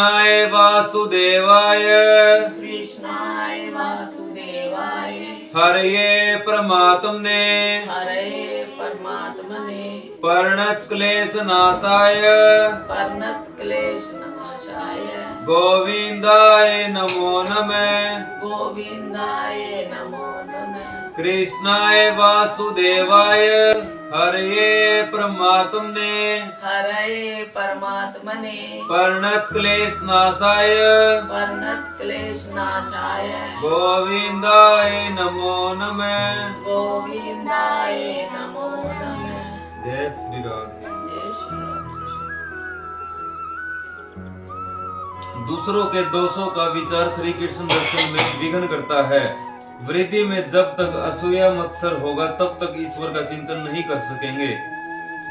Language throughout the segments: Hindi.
कृष्णाय वासुदेवाय कृष्णाय वासुदेवाय हरये परमात्मने हरे परमात्मने प्रणत क्लेश नाशाय परनत क्लेश नाशाय गोविंदाय नमो नमः। गोविंदाय नमो नमः। कृष्णाय वासुदेवाय हरये परमात्मने हरे परमात्मने प्रणत क्लेश नाशाय परनत क्लेश नाशाय गोविंदाय नमो नमः। गोविंदाय नमो नमः। जय श्री राधे। जय श्री राम। दूसरों के दोषों का विचार श्री कृष्ण दर्शन में विघ्न करता है। वृद्धि में जब तक असूया मत्सर होगा तब तक ईश्वर का चिंतन नहीं कर सकेंगे।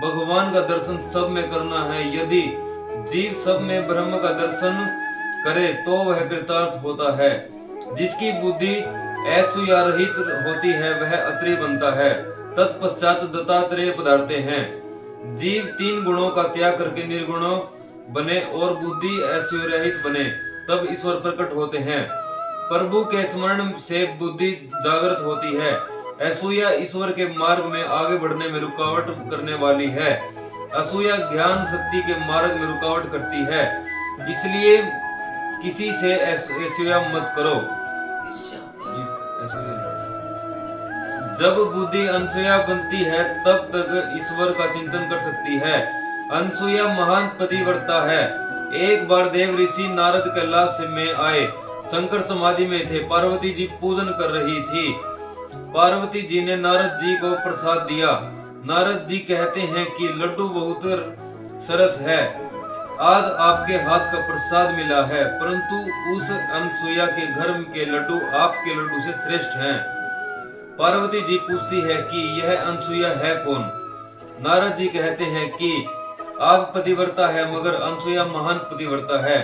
भगवान का दर्शन सब में करना है। यदि जीव सब में ब्रह्म का दर्शन करे तो वह कृतार्थ होता है। जिसकी बुद्धि असूया रहित होती है वह अत्रि बनता है। तत्पश्चात दत्तात्रेय पधारते हैं। जीव तीन गुणों का त्याग करके निर्गुणों बने और बुद्धि असूया रहित बने तब ईश्वर प्रकट होते हैं। प्रभु के स्मरण से बुद्धि जागृत होती है। असूया ईश्वर के मार्ग में आगे बढ़ने में रुकावट करने वाली है। असूया ज्ञान शक्ति के मार्ग में रुकावट करती है। इसलिए किसी से असूया मत करो। जब बुद्धि अनसूया बनती है तब तक ईश्वर का चिंतन कर सकती है। अनसूया महान पतिव्रता है। एक बार देव ऋषि नारद कैलाश में आए। शंकर समाधि में थे। पार्वती जी पूजन कर रही थी। पार्वती जी ने नारद जी को प्रसाद दिया। नारद जी कहते हैं कि लड्डू बहुत सरस है। आज आपके हाथ का प्रसाद मिला है, परंतु उस अनसूया के घर के लड्डू आपके लड्डू से श्रेष्ठ हैं। पार्वती जी पूछती है कि यह अनसूया है कौन? नारद जी कहते हैं कि आप पतिव्रता है मगर अनसूया महान पतिव्रता है।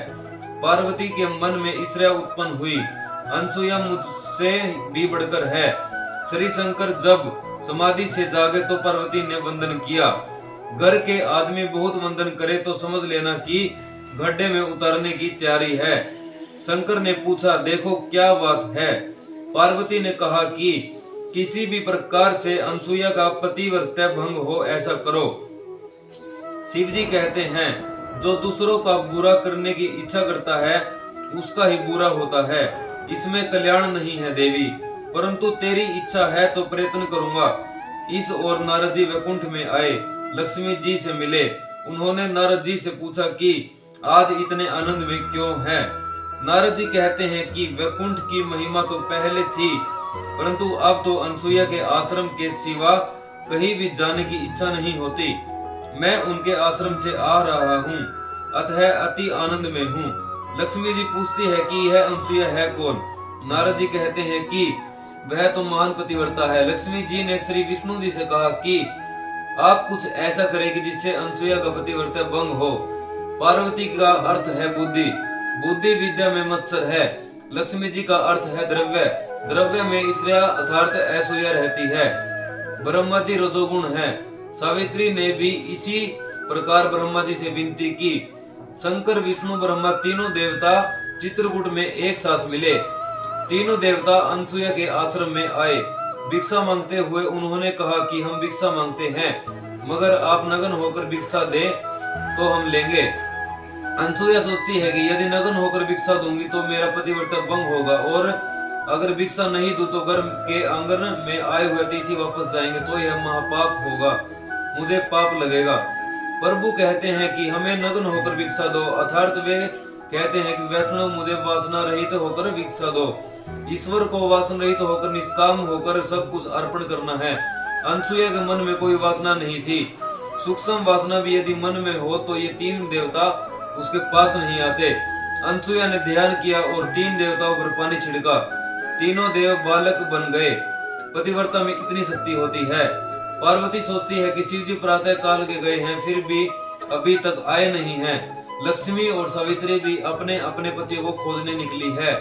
पार्वती के मन में ईर्ष्या उत्पन्न हुई। अनसूया मुझसे भी बढ़कर है। श्री शंकर जब समाधि से जागे तो पार्वती ने वंदन किया। घर के आदमी बहुत वंदन करे तो समझ लेना कि गड्ढे में उतारने की तैयारी है। शंकर ने पूछा, देखो क्या बात है? पार्वती ने कहा कि किसी भी प्रकार से अनसूया का पतिव्रता भंग हो ऐसा करो। शिव जी कहते हैं, जो दूसरों का बुरा करने की इच्छा करता है उसका ही बुरा होता है। इसमें कल्याण नहीं है देवी, परंतु तेरी इच्छा है तो प्रयत्न करूंगा। इस ओर नारद जी वैकुंठ में आए। लक्ष्मी जी से मिले। उन्होंने नारद जी से पूछा कि आज इतने आनंद में क्यों हैं? नारद जी कहते हैं कि वैकुंठ की महिमा तो पहले थी, परंतु अब तो अनसूया के आश्रम के सिवा कहीं भी जाने की इच्छा नहीं होती। मैं उनके आश्रम से आ रहा हूँ, अतः अति आनंद में हूँ। लक्ष्मी जी पूछती है कि यह अनसूया है कौन? नारद जी कहते हैं कि वह तो महान पतिव्रता है। लक्ष्मी जी ने श्री विष्णु जी से कहा कि आप कुछ ऐसा करें कि जिससे अनसूया का पतिव्रता भंग हो। पार्वती का अर्थ है बुद्धि। बुद्धि विद्या में मत्सर है। लक्ष्मी जी का अर्थ है द्रव्य। द्रव्य में ईर्ष्या अर्थात असूया रहती है। ब्रह्मा जी रजोगुण है। सावित्री ने भी इसी प्रकार ब्रह्मा जी से विनती की। शंकर विष्णु ब्रह्मा तीनों देवता चित्रकूट में एक साथ मिले। तीनों देवता अनसूया के आश्रम में आए। भिक्षा मांगते हुए उन्होंने कहा कि हम भिक्षा मांगते हैं, मगर आप नग्न होकर भिक्षा दें तो हम लेंगे। अनसूया सोचती है कि यदि नग्न होकर भिक्षा दूंगी तो मेरा पतिव्रता भंग होगा, और अगर भिक्षा नहीं दूं तो घर के आंगन में आए हुए अतिथि वापस जाएंगे तो यह महापाप होगा, मुझे पाप लगेगा। प्रभु कहते हैं कि हमें नग्न होकर भिक्षा दो, अर्थात वे कहते हैं कि वैष्णव मुझे वासना रहित होकर भिक्षा दो। ईश्वर को वासना रहित होकर निष्काम होकर सब कुछ अर्पण करना है। अनसूया के मन में कोई वासना नहीं थी। सूक्ष्म वासना भी यदि मन में हो तो ये तीन देवता उसके पास नहीं आते। अनसूया ने ध्यान किया और तीन देवताओं पर पानी छिड़का। तीनों देव बालक बन गए। पतिव्रता में इतनी शक्ति होती है। पार्वती सोचती है कि शिव जी प्रातः काल के गए हैं, फिर भी अभी तक आए नहीं हैं। लक्ष्मी और सावित्री भी अपने अपने पति को खोजने निकली है।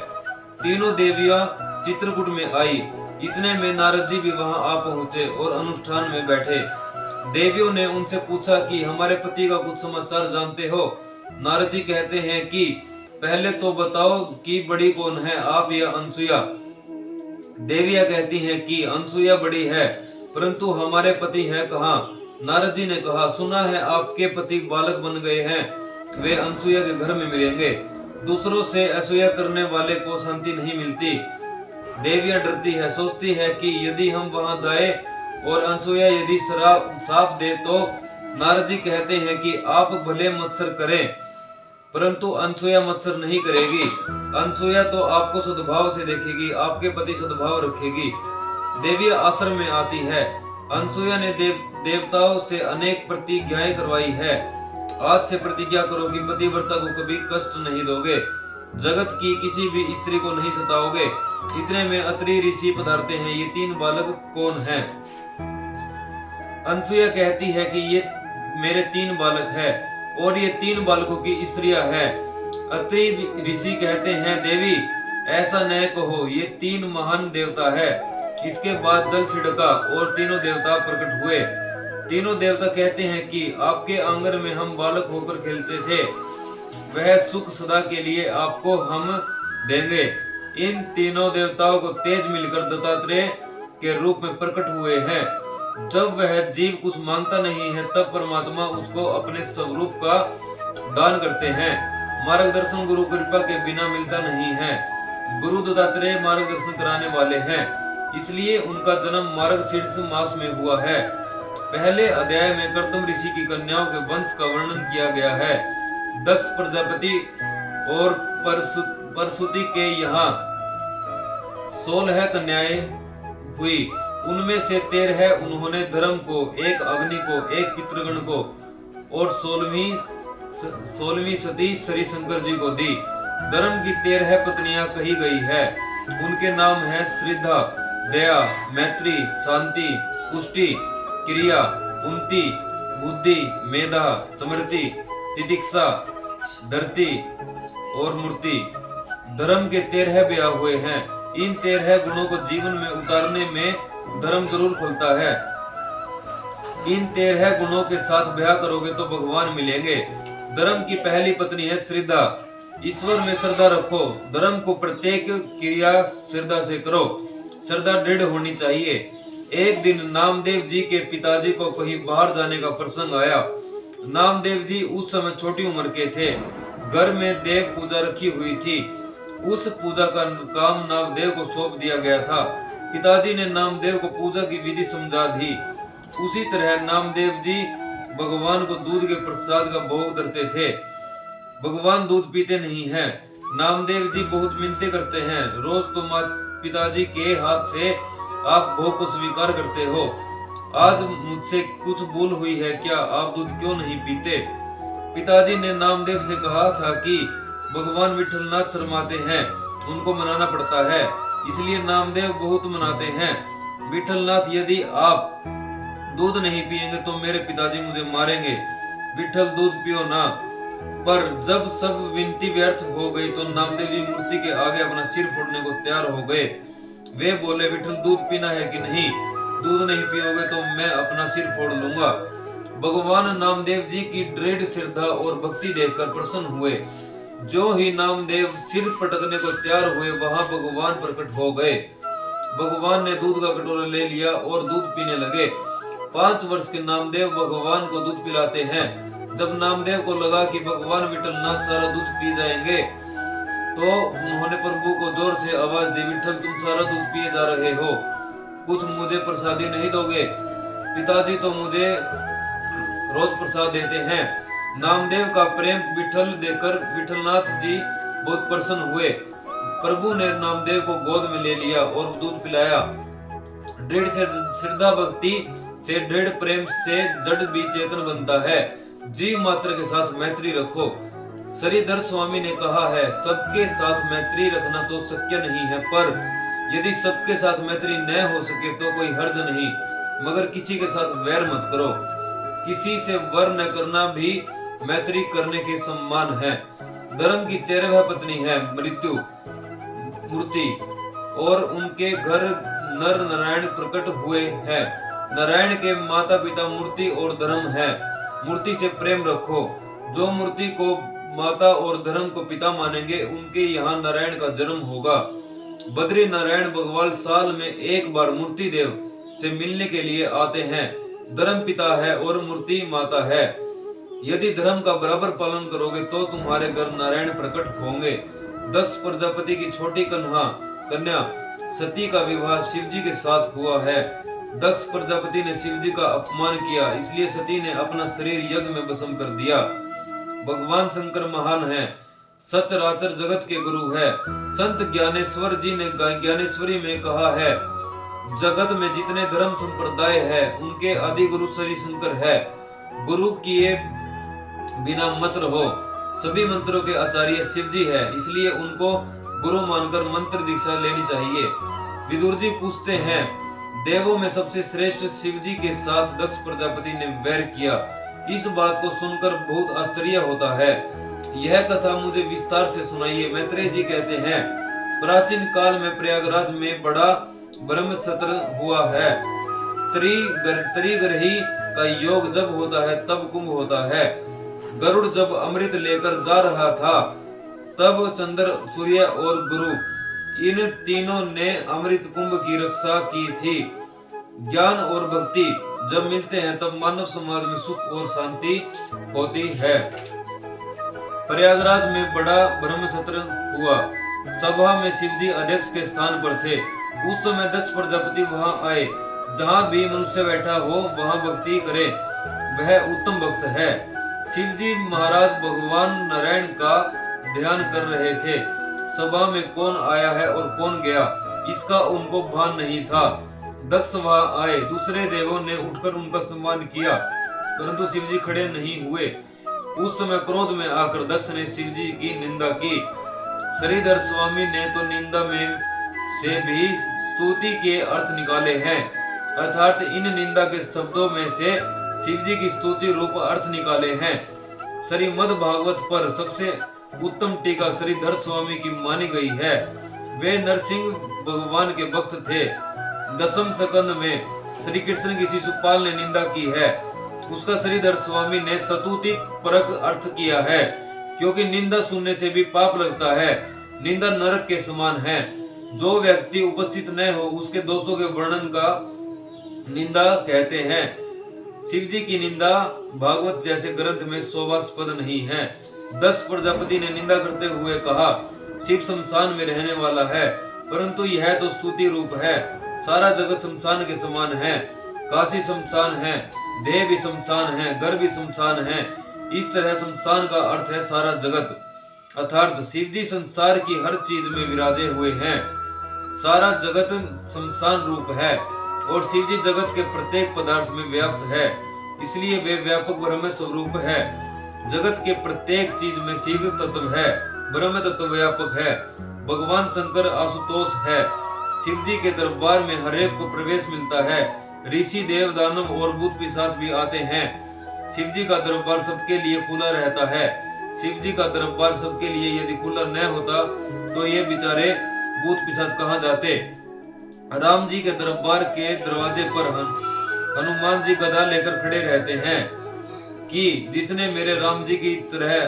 तीनों देवियां चित्रकूट में आई। इतने में नारद जी भी वहां आ पहुंचे और अनुष्ठान में बैठे। देवियों ने उनसे पूछा कि हमारे पति का कुछ समाचार जानते हो? नारद जी कहते हैं कि पहले तो बताओ कि बड़ी कौन है, आप या अनसुया? देवियां कहती हैं कि अनसुया बड़ी है, परंतु हमारे पति हैं कहाँ? नारद जी ने कहा, सुना है आपके पति बालक बन गए हैं, वे अनसुया के घर में मिलेंगे। दूसरों से असूया करने वाले को शांति नहीं मिलती। देवियां डरती है, सोचती है कि यदि हम वहां जाए और अनसुया यदि साफ दे तो नारद जी कहते हैं कि आप भले मत्सर करें, परंतु अनसुया मत्सर नहीं करेगी। अनसुया तो आपको सद्भाव से देखेगी, आपके प्रति सद्भाव रखेगी। देवियां आश्रम में आती है। अनसुया ने देवताओं से अनेक प्रतिज्ञाएं करवाई है। आज से प्रतिज्ञा करो कि पतिव्रता को कभी कष्ट नहीं दोगे, जगत की किसी भी स्त्री को नहीं सताओगे। इतने में अत्रि ऋषि पधारते हैं। ये 3 बालक कौन हैं? अनसुया कहती है कि ये मेरे 3 बालक हैं और ये 3 बालकों की स्त्रियां हैं। अत्रि ऋषि कहते हैं, देवी ऐसा न कहो, ये 3 महान देवता है। इसके बाद जल छिड़का और तीनों देवता प्रकट हुए। तीनों देवता कहते हैं कि आपके आंगन में हम बालक होकर खेलते थे, वह सुख सदा के लिए आपको हम देंगे। इन तीनों देवताओं को तेज मिलकर दत्तात्रेय के रूप में प्रकट हुए हैं। जब वह जीव कुछ मांगता नहीं है तब परमात्मा उसको अपने स्वरूप का दान करते हैं। मार्गदर्शन गुरु कृपा के बिना मिलता नहीं है। गुरु दत्तात्रेय मार्गदर्शन कराने वाले हैं, इसलिए उनका जन्म मार्गशीर्ष मास में हुआ है। पहले अध्याय में कर्दम ऋषि की कन्याओं के वंश का वर्णन किया गया है। दक्ष प्रजापति और परशुति के यहाँ 16 कन्याएं हुई, उनमें से 13 उन्होंने धर्म को, एक अग्नि को, एक पितृगण को और 16वीं सती श्री शंकर जी को दी। धर्म की 13 पत्नियां कही गई है। उनके नाम है श्रद्धा, दया, मैत्री, शांति, पुष्टि, क्रिया, कुंती, बुद्धि, मेधा, स्मृति, तितिक्षा, धरती और मूर्ति। धर्म के 13 ब्याह हुए हैं। इन 13 गुणों को जीवन में उतारने में धर्म जरूर फलता है। इन 13 गुणों के साथ ब्याह करोगे तो भगवान मिलेंगे। धर्म की पहली पत्नी है श्रद्धा। ईश्वर में श्रद्धा रखो। धर्म को प्रत्येक क्रिया श्रद्धा से करो। श्रद्धा दृढ़ होनी चाहिए। एक दिन नामदेव जी के पिताजी को कहीं बाहर जाने का प्रसंग आया। नामदेव जी उस समय छोटी उम्र के थे। घर में देव पूजा रखी हुई थी। उस पूजा का काम नामदेव को सौंप दिया गया था। पिताजी ने नामदेव को पूजा की विधि समझा दी। उसी तरह नामदेव जी भगवान को दूध के प्रसाद का भोग धरते थे। भगवान दूध पीते नहीं हैं। नामदेव जी बहुत मिन्नतें करते हैं, रोज तो पिताजी के हाथ से आप भोग को स्वीकार करते हो। आज मुझसे कुछ भूल हुई है क्या? आप दूध क्यों नहीं पीते? पिताजी ने नामदेव से कहा था कि भगवान विठलनाथ शर्माते हैं, उनको मनाना पड़ता है, इसलिए नामदेव बहुत मनाते हैं। विठलनाथ, यदि आप दूध नहीं पिएंगे तो मेरे पिताजी मुझे मारेंगे। विठल दूध पियो ना। पर जब सब विनती व्यर्थ हो गई तो नामदेव जी मूर्ति के आगे अपना सिर फोड़ने को तैयार हो गए। वे बोले, विठल दूध पीना है कि नहीं? दूध नहीं पियोगे तो मैं अपना सिर फोड़ लूंगा। भगवान नामदेव जी की दृढ़ श्रद्धा और भक्ति देखकर प्रसन्न हुए। जो ही नामदेव सिर पटकने को तैयार हुए वहां भगवान प्रकट हो गए। भगवान ने दूध का कटोरा ले लिया और दूध पीने लगे। 5 वर्ष के नामदेव भगवान को दूध पिलाते हैं। जब नामदेव को लगा कि भगवान विठलनाथ सारा दूध पी जाएंगे तो उन्होंने प्रभु को जोर से आवाज दी, विठल तुम सारा दूध पिए जा रहे हो, कुछ मुझे प्रसादी नहीं दोगे? पिताजी तो मुझे रोज प्रसाद देते हैं। नामदेव का प्रेम विठल देकर विठलनाथ जी बहुत प्रसन्न हुए। प्रभु ने नामदेव को गोद में ले लिया और दूध पिलाया। दृढ़ श्रद्धा भक्ति से, दृढ़ प्रेम से जड़ भी चेतन बनता है। जीव मात्र के साथ मैत्री रखो। श्रीधर स्वामी ने कहा है, सबके साथ मैत्री रखना तो शक्य नहीं है, पर यदि सबके साथ मैत्री न हो सके तो कोई हर्ज नहीं, मगर किसी के साथ वैर मत करो। किसी से वर न करना भी मैत्री करने के सम्मान है। धर्म की 13 पत्नी है मृत्यु, मूर्ति, और उनके घर नर नारायण प्रकट हुए हैं। नारायण के माता पिता मूर्ति और धर्म है। मूर्ति से प्रेम रखो। जो मूर्ति को माता और धर्म को पिता मानेंगे, उनके यहाँ नारायण का जन्म होगा। बद्री नारायण भगवान साल में एक बार मूर्ति देव से मिलने के लिए आते हैं। धर्म पिता है और मूर्ति माता है। यदि धर्म का बराबर पालन करोगे तो तुम्हारे घर नारायण प्रकट होंगे। दक्ष प्रजापति की छोटी कन्या सती का विवाह शिवजी के साथ हुआ है। दक्ष प्रजापति ने शिवजी का अपमान किया, इसलिए सती ने अपना शरीर यज्ञ में भस्म कर दिया। भगवान शंकर महान है, सचराचर जगत के गुरु है। संत ज्ञानेश्वर जी ने ज्ञानेश्वरी में कहा है, जगत में जितने धर्म संप्रदाय है उनके आदि गुरु श्री शंकर है। गुरु किए बिना मत रहो। सभी मंत्रों के आचार्य शिवजी है, इसलिए उनको गुरु मानकर मंत्र दीक्षा लेनी चाहिए। विदुर जी पूछते हैं, देवों में सबसे श्रेष्ठ शिवजी के साथ दक्ष प्रजापति ने वैर किया। इस बात को सुनकर बहुत आश्चर्य होता है। यह कथा मुझे विस्तार से सुनाइए। मैत्रेय जी कहते हैं, प्राचीन काल में प्रयागराज में बड़ा ब्रह्म सत्र हुआ है। त्रिग्रही का योग जब होता है तब कुंभ होता है। गरुड़ जब अमृत लेकर जा रहा था तब चंद्र, सूर्य और गुरु इन तीनों ने अमृत कुंभ की रक्षा की थी। ज्ञान और भक्ति जब मिलते हैं तब मानव समाज में सुख और शांति होती है। प्रयागराज में बड़ा ब्रह्म सत्र हुआ। सभा में शिवजी अध्यक्ष के स्थान पर थे। उस समय दक्ष प्रजापति वहां आए। जहां भी मनुष्य बैठा हो वहां भक्ति करे, वह उत्तम भक्त है। शिवजी महाराज भगवान नारायण का ध्यान कर रहे थे। सभा में कौन आया है और कौन गया, इसका उनको भान नहीं था। दक्ष वहां आए। दूसरे देवों ने उठकर उनका सम्मान किया, परंतु शिवजी खड़े नहीं हुए। उस समय क्रोध में आकर दक्ष ने शिवजी की निंदा की। श्रीधर स्वामी ने तो निंदा में से भी स्तुति के अर्थ निकाले हैं, अर्थात इन निंदा के शब्दों में से शिवजी की स्तुति रूप अर्थ निकाले हैं। श्रीमद् भागवत पर सबसे उत्तम टीका श्रीधर स्वामी की मानी गई है। वे नरसिंह भगवान के भक्त थे। दशम स्कंद में श्री कृष्ण की शिशुपाल ने निंदा की है, उसका श्रीधर स्वामी ने स्तुति परक अर्थ किया है, क्योंकि निंदा सुनने से भी पाप लगता है। निंदा नरक के समान है। जो व्यक्ति उपस्थित न हो उसके दोषों के वर्णन का निंदा कहते हैं। शिवजी की निंदा भागवत जैसे ग्रंथ में शोभास्पद नहीं है। दक्ष प्रजापति ने निंदा करते हुए कहा, शिव शमशान में रहने वाला है, परंतु यह तो स्तुति रूप है। सारा जगत शमशान के समान है। काशी शमशान है, देह भी शमशान है, घर भी शमशान है। इस तरह शमशान का अर्थ है सारा जगत, अर्थात शिवजी संसार की हर चीज में विराजे हुए हैं। सारा जगत शमशान रूप है और शिवजी जगत के प्रत्येक पदार्थ में व्याप्त है, इसलिए वे व्यापक ब्रह्म स्वरूप है। जगत के प्रत्येक चीज में शिव तत्व है, ब्रह्म तत्व व्यापक है। भगवान शंकर आशुतोष है। शिवजी के दरबार में हरेक को प्रवेश मिलता है। ऋषि, देव, दानव और भूत पिशाच भी आते हैं। शिवजी का दरबार सबके लिए खुला रहता है। शिवजी का दरबार सबके लिए यदि खुला न होता तो ये बेचारे भूत पिशाच कहाँ जाते। राम जी के दरबार के दरवाजे पर हनुमान जी गदा लेकर खड़े रहते हैं कि जिसने मेरे राम जी की तरह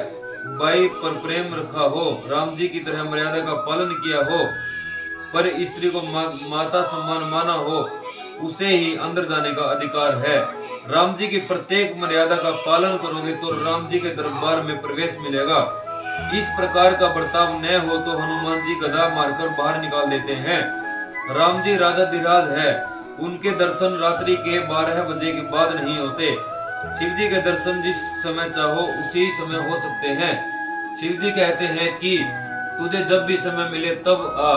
बाई पर प्रेम रखा हो, राम जी की तरह मर्यादा का पालन किया हो, पर स्त्री को माता सम्मान माना हो, उसे ही अंदर जाने का अधिकार है। राम जी की प्रत्येक मर्यादा का पालन करोगे तो राम जी के दरबार में प्रवेश मिलेगा। इस प्रकार का बर्ताव न हो तो हनुमान जी गदा मारकर बाहर निकाल देते हैं। राम जी राजाधिराज है, उनके दर्शन रात्रि के 12 बजे के बाद नहीं होते। शिव जी के दर्शन जिस समय चाहो उसी समय हो सकते हैं। शिव जी कहते हैं कि तुझे जब भी समय मिले तब आ,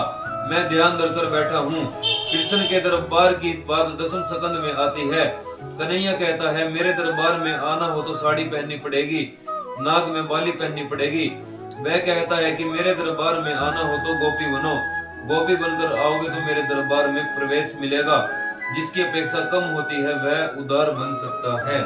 मैं ध्यान धरकर बैठा हूँ। कृष्ण के दरबार की बात दशम स्कंद में आती है। कन्हैया कहता है मेरे दरबार में आना हो तो साड़ी पहननी पड़ेगी, नाक में बाली पहननी पड़ेगी। वह कहता है कि मेरे दरबार में आना हो तो गोपी बनो, गोपी बनकर आओगे तो मेरे दरबार में प्रवेश मिलेगा। जिसकी अपेक्षा कम होती है वह उदार बन सकता है।